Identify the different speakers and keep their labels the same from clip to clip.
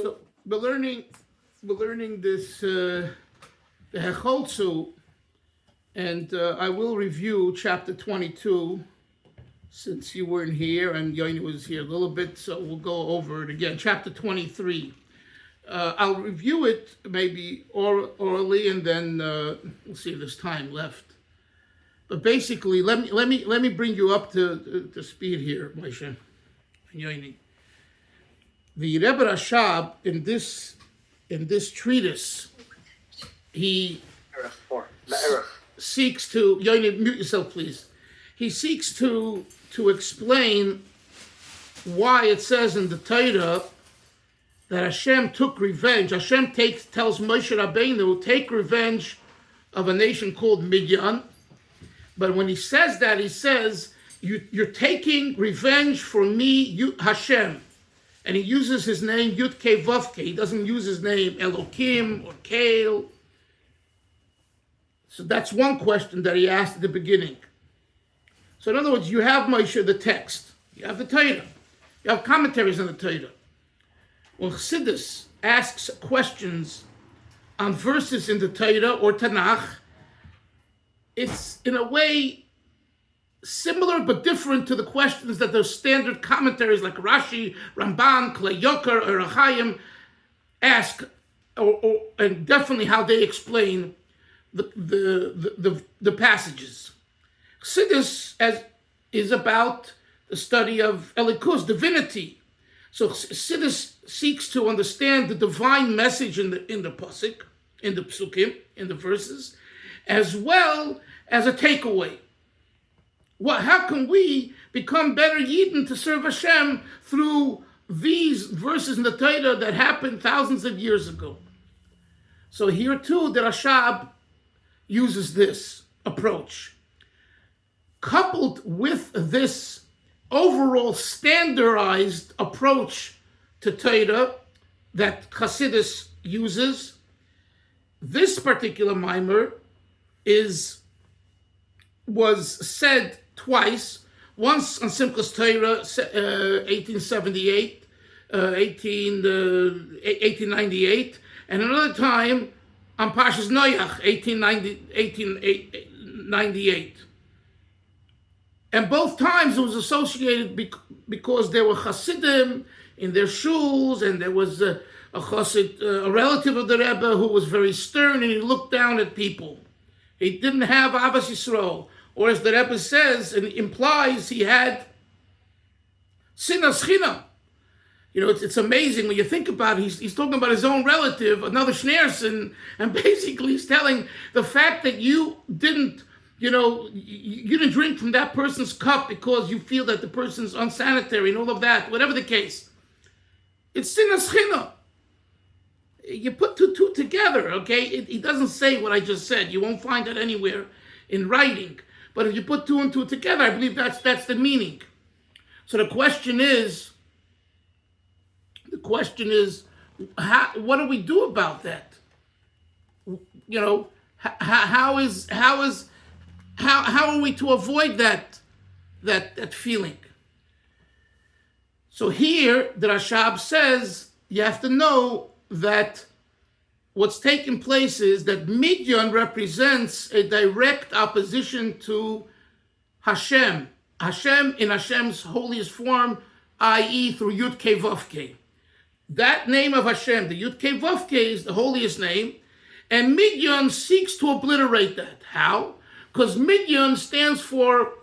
Speaker 1: So we're learning this the Hechaltzu, and I will review chapter 22 since you weren't here and Yoni was here a little bit, so we'll go over it again. Chapter 23. I'll review it maybe orally, and then we'll see if there's time left. But basically, let me bring you up to speed here, Moshe and Yoni. The Rebbe Rashab in this treatise, he seeks to, Yoni, mute yourself, please. He seeks to explain why it says in the Torah that Hashem took revenge. Hashem tells Moshe Rabbeinu, take revenge of a nation called Midian. But when he says that, he says, you're taking revenge for me, Hashem. And he uses his name Yud Vavke. He doesn't use his name Elokim or Kale. So that's one question that he asked at the beginning. So in other words, you have Moshe, the text. You have the Torah. You have commentaries on the Torah. When Chassidus asks questions on verses in the Torah or Tanakh, it's in a way similar but different to the questions that those standard commentaries like Rashi, Ramban, Klei Yoker, or Achayim ask, and definitely how they explain the passages. Chassidus is about the study of Elikus, divinity. So Chassidus seeks to understand the divine message in the pasuk, in the psukim, in the verses, as well as a takeaway. How can we become better Yidden to serve Hashem through these verses in the Torah that happened thousands of years ago? So here too, the Rashab uses this approach. Coupled with this overall standardized approach to Torah that Chassidus uses, this particular mimer was said twice, once on Simchas Torah, 1878, 1898, and another time on Parshas Noach, 1898. And both times it was associated because there were Hasidim in their shuls, and there was a Chassid, a relative of the Rebbe who was very stern, and he looked down at people. He didn't have Avas Yisrael, or as the Rebbe says and implies, he had Sinas Chinam. You know, it's amazing when you think about it. He's talking about his own relative, another Schneerson, and basically he's telling the fact that you didn't drink from that person's cup because you feel that the person's unsanitary and all of that, whatever the case. It's Sinas Chinam. You put two together, okay? He doesn't say what I just said. You won't find it anywhere in writing. But if you put two and two together, I believe that's the meaning. So the question is, what do we do about that? You know, how are we to avoid that feeling? So here, the Rashab says, you have to know that what's taking place is that Midian represents a direct opposition to Hashem. Hashem in Hashem's holiest form, i.e. through Yud Vavke. That name of Hashem, the Yud Vavke, is the holiest name, and Midian seeks to obliterate that. How? Because Midian stands for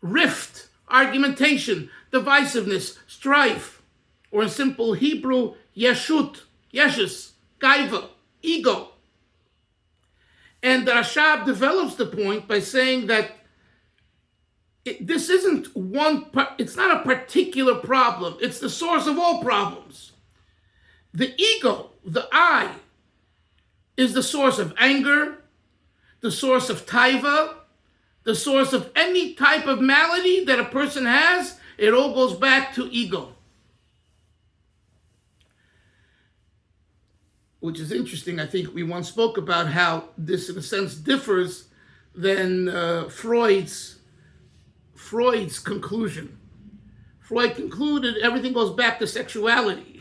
Speaker 1: rift, argumentation, divisiveness, strife, or in simple Hebrew, yeshut, yeshus, gaiva, ego. And the Rashab develops the point by saying that this isn't it's not a particular problem. It's the source of all problems. The ego, the I, is the source of anger, the source of taiva, the source of any type of malady that a person has. It all goes back to ego. Which is interesting. I think we once spoke about how this, in a sense, differs than Freud's conclusion. Freud concluded everything goes back to sexuality.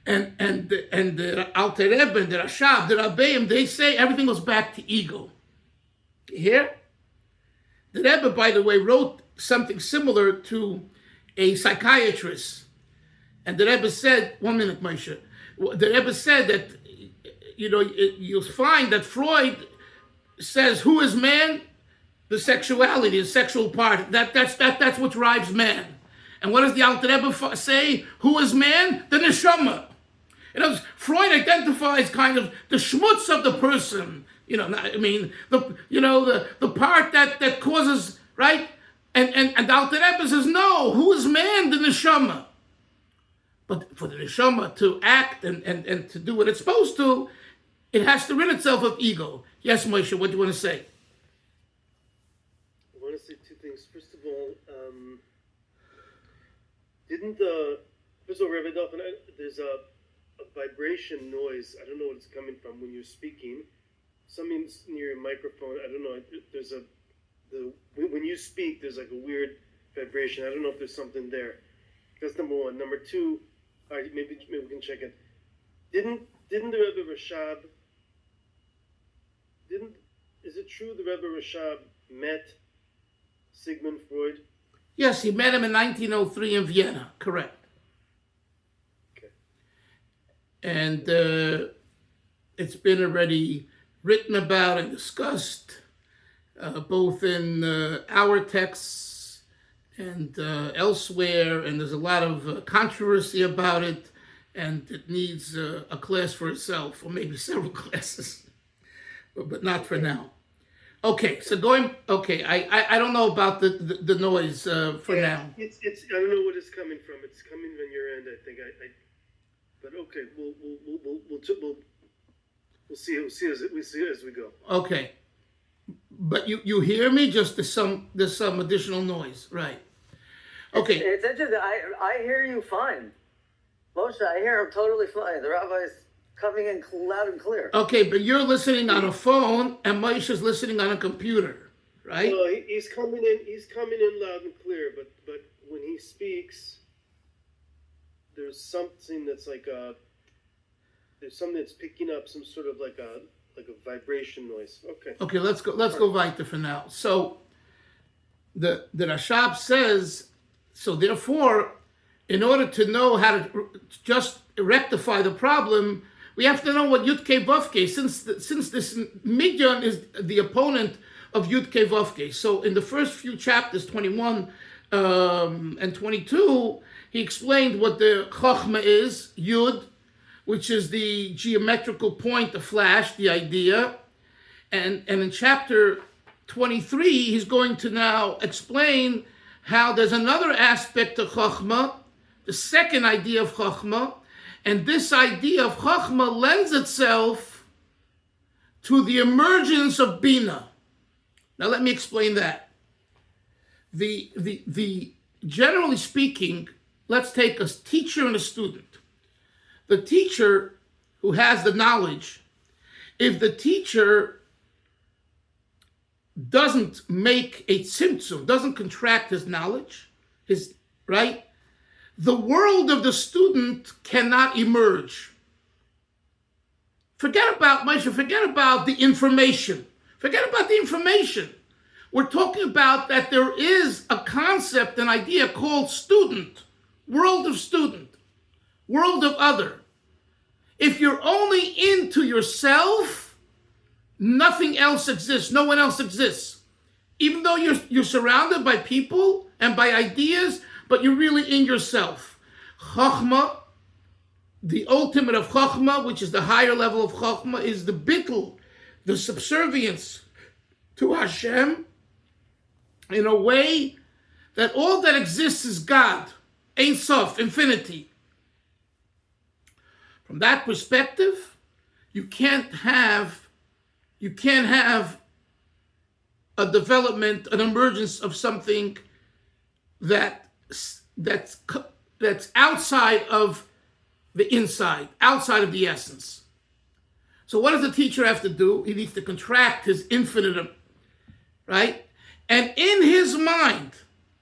Speaker 1: and the Alter Rebbe, and the Rashab, the Rabbeim, they say everything goes back to ego. Here, the Rebbe, by the way, wrote something similar to a psychiatrist, and the Rebbe said, 1 minute, Moshe. The Rebbe said that you'll find that Freud says, "Who is man? The sexuality, the sexual part. That's what drives man." And what does the Alter Rebbe say? Who is man? The neshama. In other words, Freud identifies kind of the schmutz of the person. The part that causes, right? And the Alter Rebbe says, no, who is man? The neshama. But for the neshama to act and to do what it's supposed to, it has to rid itself of ego. Yes, Moshe, what do you want to say?
Speaker 2: I want to say two things. First of all, first of all, Rabbi Dalfin, there's a vibration noise. I don't know what it's coming from when you're speaking. Something's near your microphone. I don't know. When you speak, there's like a weird vibration. I don't know if there's something there. That's number one. Number two, all right, maybe we can check it. Didn't the Rebbe Rashab? Is it true the Rebbe Rashab met Sigmund Freud?
Speaker 1: Yes, he met him in 1903 in Vienna. Correct.
Speaker 2: Okay.
Speaker 1: And it's been already written about and discussed, both in our texts and elsewhere, and there's a lot of controversy about it, and it needs a class for itself, or maybe several classes, but not for now. Okay, so I don't know about the noise for now.
Speaker 2: It's I don't know what it's coming from. It's coming from your end, I think. But okay, we'll see as we go.
Speaker 1: Okay, but you hear me? Just there's some additional noise, right? Okay.
Speaker 3: It's interesting. I hear you fine, Moshe. I hear him totally fine. The rabbi's coming in loud and clear.
Speaker 1: Okay, but you're listening on a phone, and Moshe's listening on a computer, right?
Speaker 2: No, he's coming in loud and clear. But when he speaks, there's something that's like there's something that's picking up some sort of like a vibration noise. Okay,
Speaker 1: let's go weiter for now. So the Rashab says, so therefore, in order to know how to just rectify the problem, we have to know what Yud Kei Vav Kei, since this Midyan is the opponent of Yud Kei Vav Kei. So in the first few chapters, 21 and 22, he explained what the Chochmah is, Yud, which is the geometrical point, the flash, the idea. And in chapter 23, he's going to now explain how there's another aspect of Chochmah, the second idea of Chochmah, and this idea of Chochmah lends itself to the emergence of Bina. Now let me explain that. The generally speaking, let's take a teacher and a student. The teacher who has the knowledge, if the teacher doesn't make a tzimtzum, doesn't contract his knowledge, right? The world of the student cannot emerge. Forget about the information. Forget about the information. We're talking about that there is a concept, an idea called student, world of student, world of other. If you're only into yourself, nothing else exists. No one else exists. Even though you're surrounded by people and by ideas, but you're really in yourself. Chochmah, the ultimate of Chochmah, which is the higher level of Chochmah, is the bittul, the subservience to Hashem, in a way that all that exists is God, Ein Sof, infinity. From that perspective, you can't have a development, an emergence of something that's outside of the inside, outside of the essence. So what does the teacher have to do? He needs to contract his infinitum, right? And in his mind,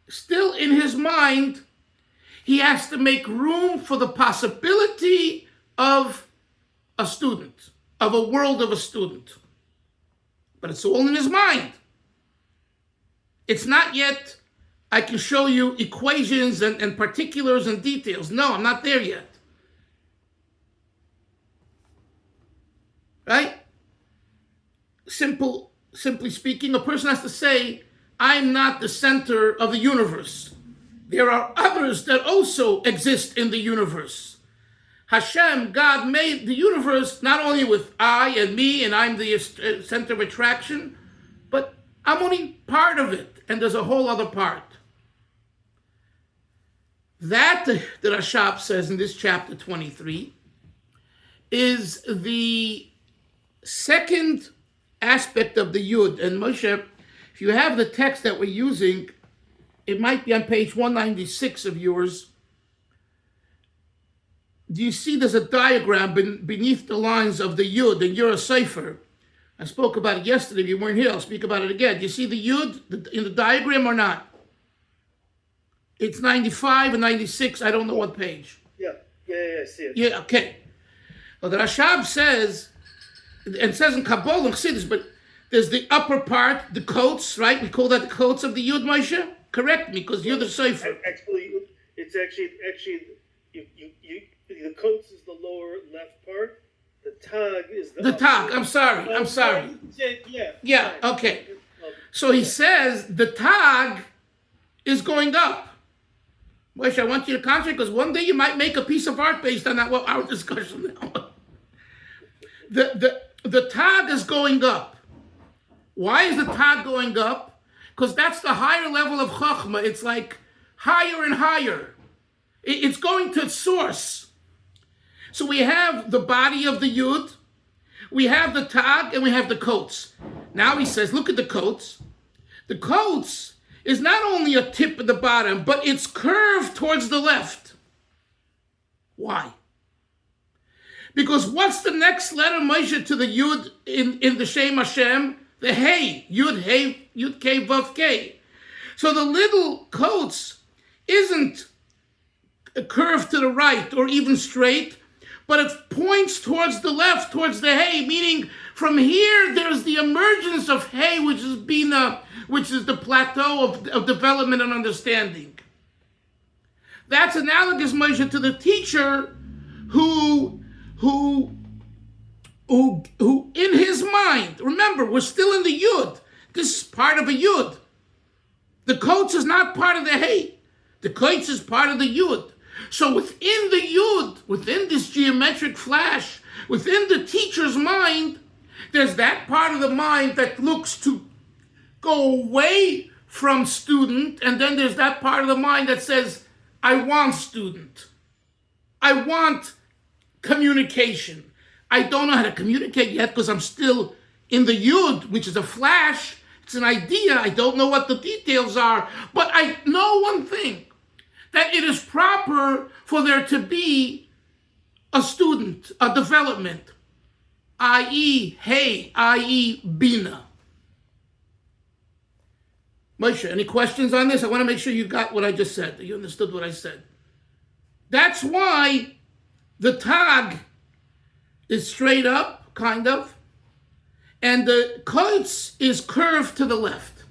Speaker 1: still in his mind, he has to make room for the possibility of a student, of a world of a student. But it's all in his mind. It's not yet, I can show you equations and particulars and details. No, I'm not there yet. Right? Simply speaking, a person has to say, I'm not the center of the universe. There are others that also exist in the universe. Hashem, God, made the universe not only with I and me, and I'm the center of attraction, but I'm only part of it, and there's a whole other part. That, the Rashab says in this chapter 23, is the second aspect of the Yud. And Moshe, if you have the text that we're using, it might be on page 196 of yours. Do you see there's a diagram beneath the lines of the Yud, and you're a cipher? I spoke about it yesterday. If you weren't here, I'll speak about it again. Do you see the Yud in the diagram or not? It's 95 and 96. I don't know what page.
Speaker 2: Yeah, I see it.
Speaker 1: Yeah, okay. Well, the Rashab says, and says in Kabbalah, but there's the upper part, the coats, right? We call that the coats of the Yud, Moshe? Correct me, because you're the cipher.
Speaker 2: Actually, it's actually the coats is the lower left part. The tag is the
Speaker 1: tag. I'm sorry. Yeah. Okay. So he says the tag is going up. Moshe, I want you to concentrate, because one day you might make a piece of art based on that. Well, our discussion now. The tag is going up. Why is the tag going up? Because that's the higher level of Chachma. It's like higher and higher. It's going to its source. So we have the body of the Yud, we have the tag, and we have the coats. Now he says, look at the coats. The coats is not only a tip at the bottom, but it's curved towards the left. Why? Because what's the next letter, Moshe, to the Yud in the Shem Hashem? The Hey, Yud Kei Vav Kei. So the little coats isn't curved to the right or even straight, but it points towards the left, towards the Hey, meaning from here there's the emergence of Hey, which is Bina, which is the plateau of development and understanding. That's analogous, Moshe, to the teacher who in his mind, remember, we're still in the Yud. This is part of a Yud. The coats is not part of the Hey. The coats is part of the Yud. So within the Yud, within this geometric flash, within the teacher's mind, there's that part of the mind that looks to go away from student, and then there's that part of the mind that says, I want student. I want communication. I don't know how to communicate yet because I'm still in the Yud, which is a flash. It's an idea. I don't know what the details are, but I know one thing, that it is proper for there to be a student, a development, i.e. Hey, i.e. Bina. Moshe, any questions on this? I want to make sure you got what I just said, that you understood what I said. That's why the tag is straight up, kind of, and the koitz is curved to the left.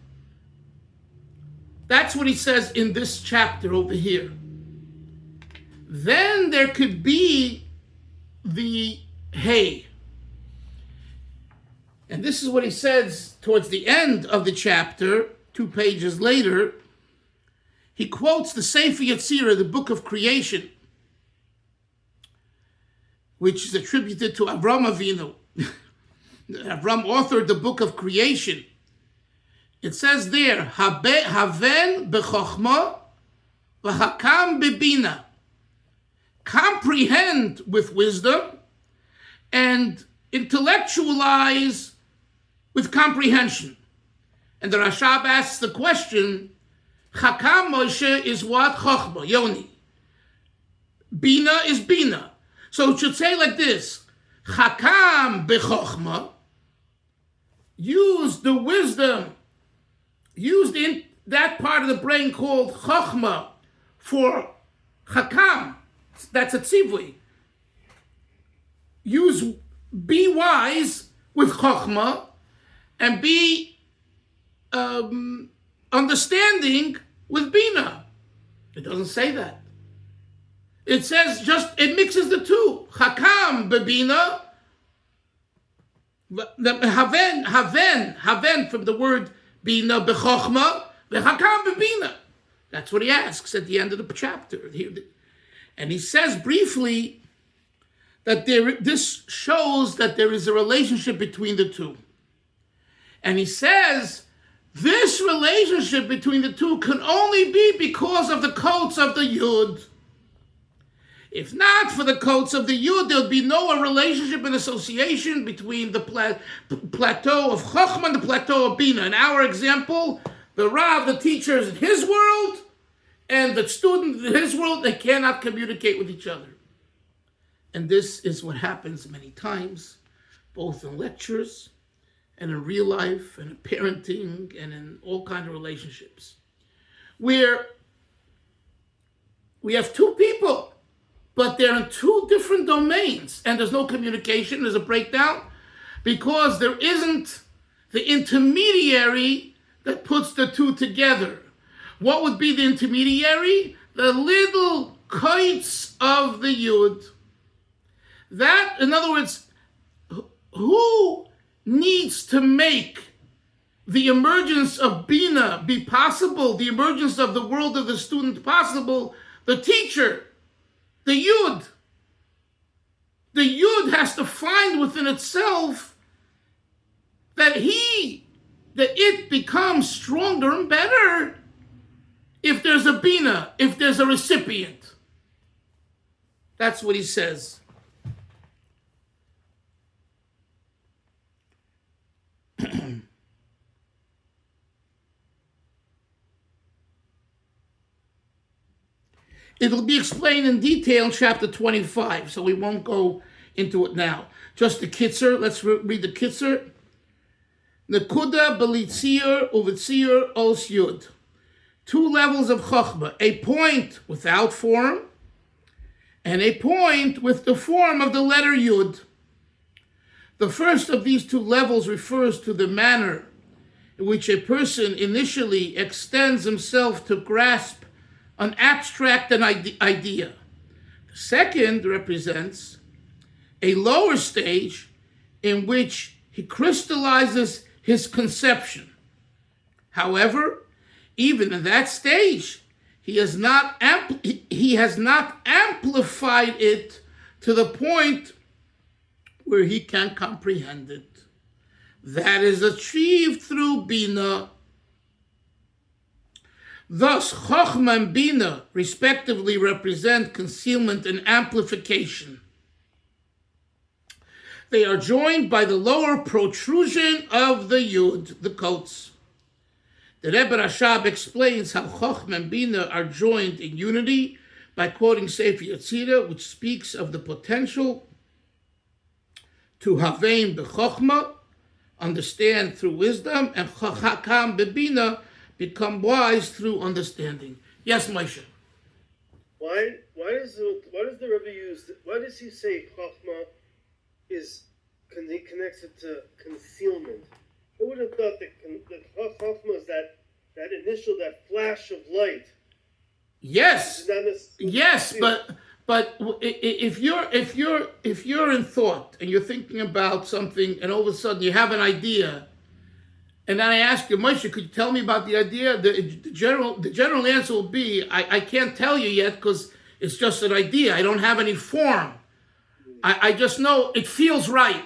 Speaker 1: That's what he says in this chapter over here. Then there could be the Hey. And this is what he says towards the end of the chapter, 2 pages later. He quotes the Sefer Yetzirah, the book of creation, which is attributed to Avram Avinu. Avram authored the book of creation. It says there, Haven b'chochma v'hakam b'bina. Comprehend with wisdom and intellectualize with comprehension. And the Rashab asks the question, Hakam Moshe is what? Chochma, Yoni. Bina is Bina. So it should say like this, Hakam b'chochma, use the wisdom, use that part of the brain called Chochma for Hakam. That's a tzivui. be wise with chokhmah and be understanding with bina. It doesn't say that. It says it mixes the two. Hakam bebina, haven from the word bina bechokhmah, v'hakam bebina. That's what he asks at the end of the chapter. And he says briefly that this shows that there is a relationship between the two. And he says this relationship between the two can only be because of the coats of the Yud. If not for the coats of the Yud, there would be no relationship and association between the plateau of Chokhmah and the plateau of Bina. In our example, the Rav, the teacher, is in his world, and the student in his world, they cannot communicate with each other. And this is what happens many times, both in lectures and in real life and in parenting and in all kinds of relationships, where we have two people, but they're in two different domains, and there's no communication, there's a breakdown, because there isn't the intermediary that puts the two together. What would be the intermediary? The little kites of the Yud. That, in other words, who needs to make the emergence of Bina be possible, the emergence of the world of the student possible? The teacher, the Yud. The Yud has to find within itself that it becomes stronger and better if there's a Bina, if there's a recipient. That's what he says. It'll be explained in detail in chapter 25, so we won't go into it now. Just the kitzer. Let's read the kitzer. Nekuda belitzir uvitzir os yud. Two levels of chokhmah, a point without form and a point with the form of the letter yud. The first of these two levels refers to the manner in which a person initially extends himself to grasp an abstract idea. The second represents a lower stage in which he crystallizes his conception. However, even in that stage, he has not amplified it to the point where he can comprehend it. That is achieved through Bina. Thus, Chokhmah and Bina respectively represent concealment and amplification. They are joined by the lower protrusion of the Yud, the coats. The Rebbe Rashab explains how Chokhmah and Bina are joined in unity by quoting Sefer Yetzirah, which speaks of the potential to havein b'chokhmah, understand through wisdom, and chacham b'bina, become wise through understanding. Yes, Moshe.
Speaker 2: Why does the Rebbe use? Why does he say Chachma he connects it to concealment? I would have thought that Chachma is that initial, that flash of light.
Speaker 1: Yes, but if you're in thought and you're thinking about something, and all of a sudden you have an idea. And then I ask you, Moshe, could you tell me about the idea? The general answer will be, I can't tell you yet because it's just an idea. I don't have any form. I just know it feels right.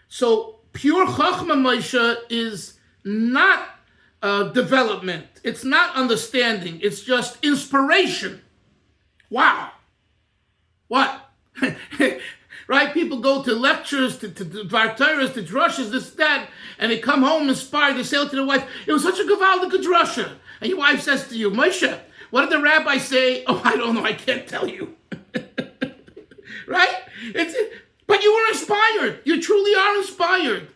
Speaker 1: So pure Chachma, Moshe, is not development. It's not understanding. It's just inspiration. Wow. What? Right? People go to lectures, to Vartaras, to drushes, this, that, and they come home inspired. They say to their wife, it was such a gewaldige drusha. And your wife says to you, Moshe, what did the rabbi say? Oh, I don't know. I can't tell you. Right? But you were inspired. You truly are inspired.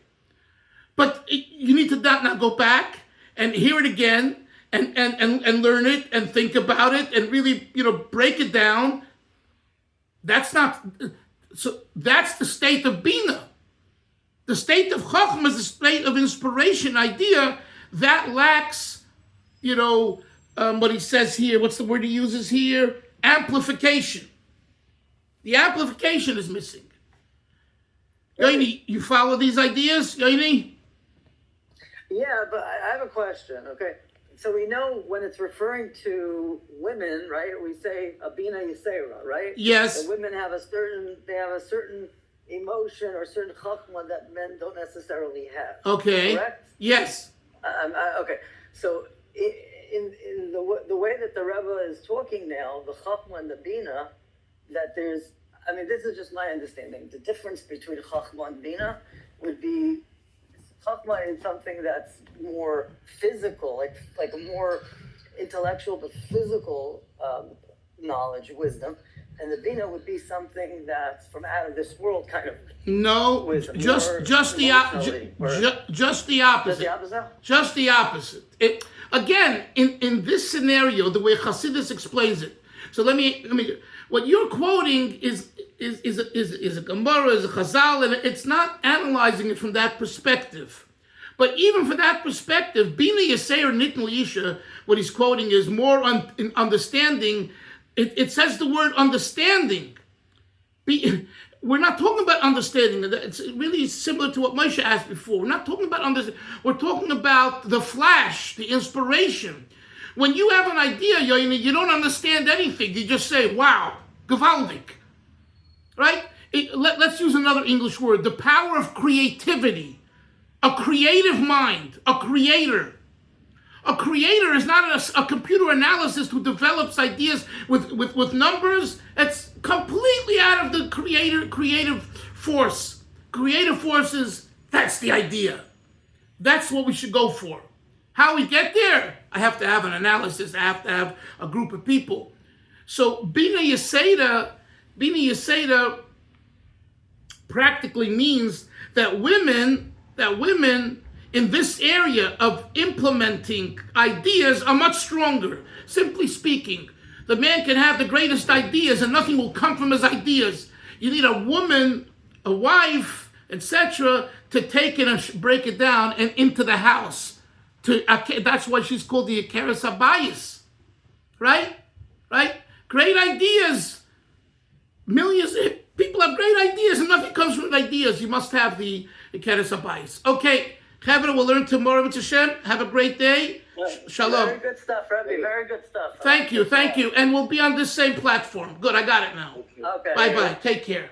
Speaker 1: But you need to not go back and hear it again and learn it and think about it and really, break it down. That's not... So That's the state of Bina. The state of Chokhmah is the state of inspiration, idea that lacks, what he says here. What's the word he uses here? Amplification. The amplification is missing. Yoini, you follow these ideas, Yoini?
Speaker 3: Yeah, but I have a question. Okay, so we know when it's referring to women, right? We say Abina Yisera, right?
Speaker 1: Yes.
Speaker 3: The women have a certain emotion or certain chachma that men don't necessarily have.
Speaker 1: Okay.
Speaker 3: Correct?
Speaker 1: Yes.
Speaker 3: Okay. So in the way that the Rebbe is talking now, the chachma and the bina, that this is just my understanding. The difference between chachma and bina would be chachma is something that's more physical, like a more intellectual but physical knowledge, wisdom. And the bina would be something that's from out of this world kind of wisdom.
Speaker 1: Just the opposite.
Speaker 3: Just the opposite?
Speaker 1: Just the opposite. Again, in this scenario, the way Chassidus explains it. So let me. What you're quoting is a Gemara, is a Chazal, and it's not analyzing it from that perspective. But even for that perspective, Bina Yaseir Nitn Isha, what he's quoting is more in understanding. It says the word understanding. We're not talking about understanding. It's really similar to what Moshe asked before. We're not talking about understanding. We're talking about the flash, the inspiration. When you have an idea, you don't understand anything. You just say, wow, gewaldig. Right? Let's use another English word. The power of creativity. A creative mind. A creator. A creator is not a computer analyst who develops ideas with numbers. It's completely out of the creative force. Creative forces, that's the idea. That's what we should go for. How we get there? I have to have an analysis. I have to have a group of people. So Bina Yeseda practically means that women in this area of implementing ideas are much stronger. Simply speaking, the man can have the greatest ideas and nothing will come from his ideas. You need a woman, a wife, etc., to take it and break it down and into the house. That's why she's called the Akeres Habayis. Right? Great ideas. Millions of people have great ideas and nothing comes from ideas. You must have the Akeres Habayis. Okay. Chavra, we'll learn tomorrow with Hashem. Have a great day. Shalom.
Speaker 3: Very good stuff, Rebbe. Very good stuff.
Speaker 1: Thank you. And we'll be on this same platform. Good, I got it now.
Speaker 3: Okay.
Speaker 1: Bye-bye. Take care.